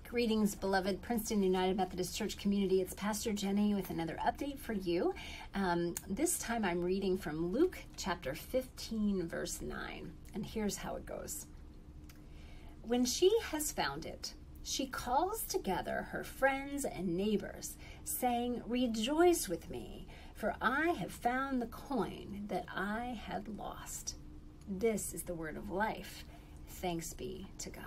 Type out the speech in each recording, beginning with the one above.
Greetings, beloved Princeton United Methodist Church community. It's Pastor Jenny with another update for you. This time I'm reading from Luke chapter 15, verse 9. And here's how it goes. When she has found it, she calls together her friends and neighbors, saying, "Rejoice with me, for I have found the coin that I had lost." This is the word of life. Thanks be to God.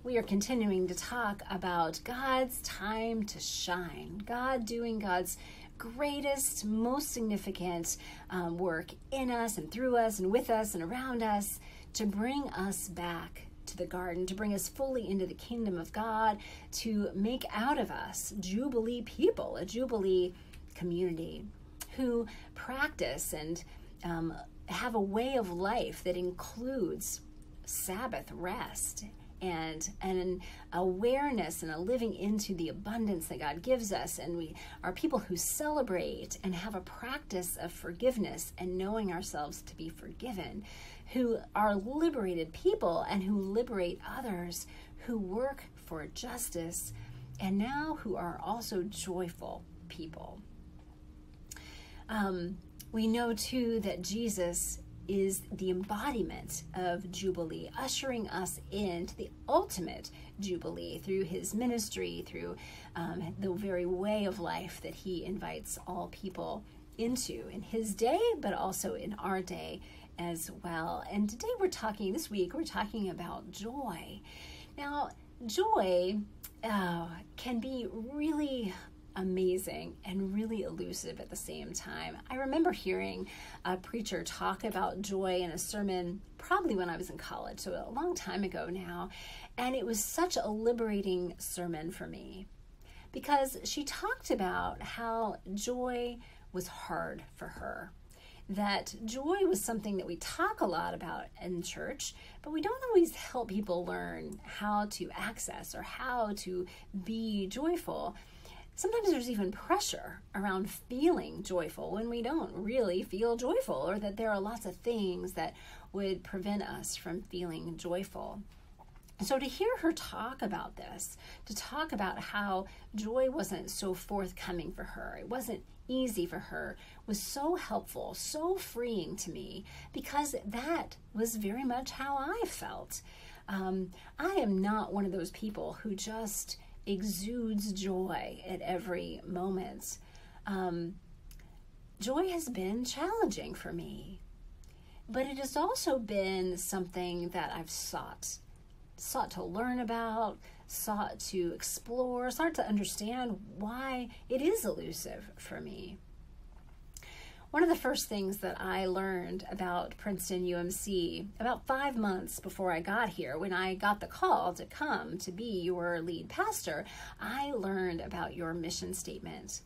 We are continuing to talk about God's time to shine, God doing God's greatest, most significant work in us and through us and with us and around us to bring us back to the garden, to bring us fully into the kingdom of God, to make out of us Jubilee people, a Jubilee community who practice and have a way of life that includes Sabbath rest and an awareness and a living into the abundance that God gives us. And we are people who celebrate and have a practice of forgiveness and knowing ourselves to be forgiven, who are liberated people and who liberate others, who work for justice, and now who are also joyful people. We know too that Jesus is the embodiment of Jubilee, ushering us into the ultimate Jubilee through his ministry, through the very way of life that he invites all people into in his day, but also in our day as well. And today this week we're talking about joy. Now, joy can be really amazing and really elusive at the same time. I remember hearing a preacher talk about joy in a sermon probably when I was in college, so a long time ago now, and it was such a liberating sermon for me because she talked about how joy was hard for her, that joy was something that we talk a lot about in church, but we don't always help people learn how to access or how to be joyful. Sometimes there's even pressure around feeling joyful when we don't really feel joyful, or that there are lots of things that would prevent us from feeling joyful. So to hear her talk about this, to talk about how joy wasn't so forthcoming for her, it wasn't easy for her, was so helpful, so freeing to me, because that was very much how I felt. I am not one of those people who just exudes joy at every moment. Joy has been challenging for me, but it has also been something that I've sought to learn about, sought to explore, sought to understand why it is elusive for me. One of the first things that I learned about Princeton UMC about 5 months before I got here, when I got the call to come to be your lead pastor, I learned about your mission statement,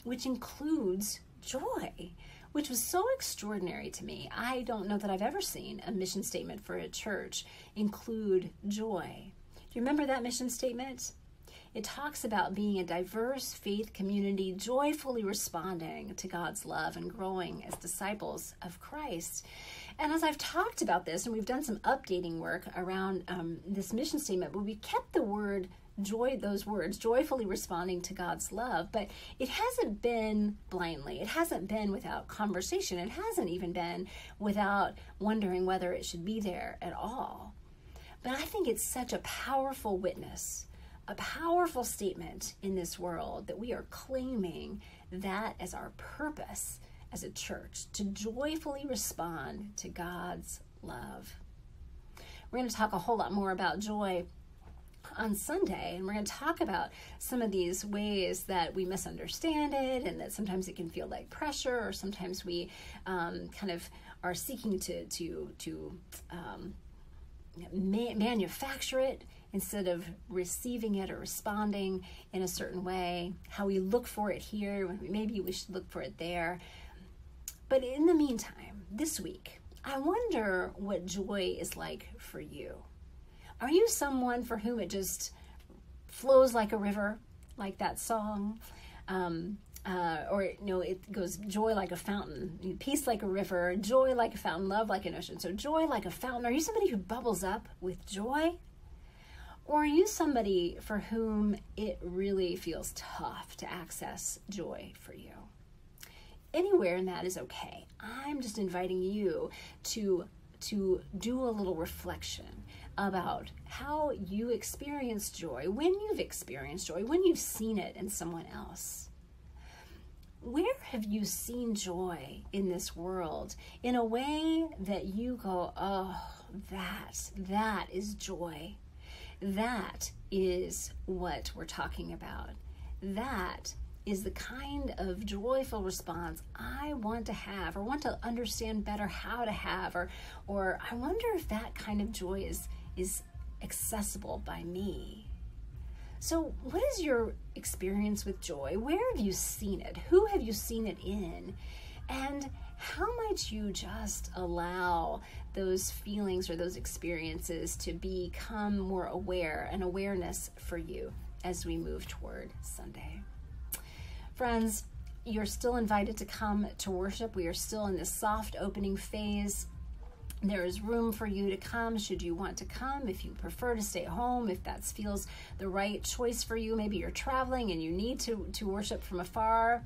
which includes joy, which was so extraordinary to me. I don't know that I've ever seen a mission statement for a church include joy. Do you remember that mission statement? It talks about being a diverse faith community, joyfully responding to God's love and growing as disciples of Christ. And as I've talked about this, and we've done some updating work around this mission statement, but we kept the word joy, those words, joyfully responding to God's love, but it hasn't been blindly. It hasn't been without conversation. It hasn't even been without wondering whether it should be there at all. But I think it's such a powerful witness, a powerful statement in this world that we are claiming that as our purpose as a church, to joyfully respond to God's love. We're going to talk a whole lot more about joy on Sunday, and we're going to talk about some of these ways that we misunderstand it, and that sometimes it can feel like pressure, or sometimes we kind of are seeking to manufacture it instead of receiving it or responding in a certain way, how we look for it here when maybe we should look for it there. But in the meantime, this week, I wonder what joy is like for you. Are you someone for whom it just flows like a river, like that song? Or, you know, it goes joy like a fountain, peace like a river, joy like a fountain, love like an ocean. So joy like a fountain. Are you somebody who bubbles up with joy? Or are you somebody for whom it really feels tough to access joy for you? Anywhere in that is okay. I'm just inviting you to do a little reflection about how you experience joy, when you've experienced joy, when you've seen it in someone else. Where have you seen joy in this world in a way that you go, oh, that is joy. That is what we're talking about. That is the kind of joyful response I want to have, or want to understand better how to have, or I wonder if that kind of joy is accessible by me. So what is your experience with joy? Where have you seen it? Who have you seen it in? And how might you just allow those feelings or those experiences to become more aware, an awareness for you as we move toward Sunday? Friends, you're still invited to come to worship. We are still in this soft opening phase. There is room for you to come should you want to come. If you prefer to stay home, if that feels the right choice for you, maybe you're traveling and you need to worship from afar,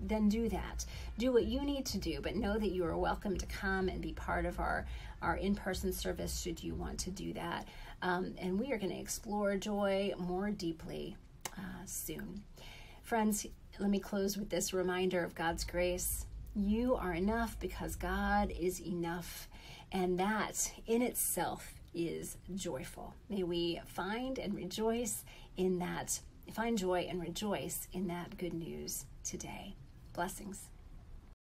then do that. Do what you need to do, but know that you are welcome to come and be part of our in-person service should you want to do that. And we are going to explore joy more deeply soon. Friends, let me close with this reminder of God's grace. You are enough because God is enough, and that in itself is joyful. May we find and rejoice in that, find joy and rejoice in that good news today. Blessings.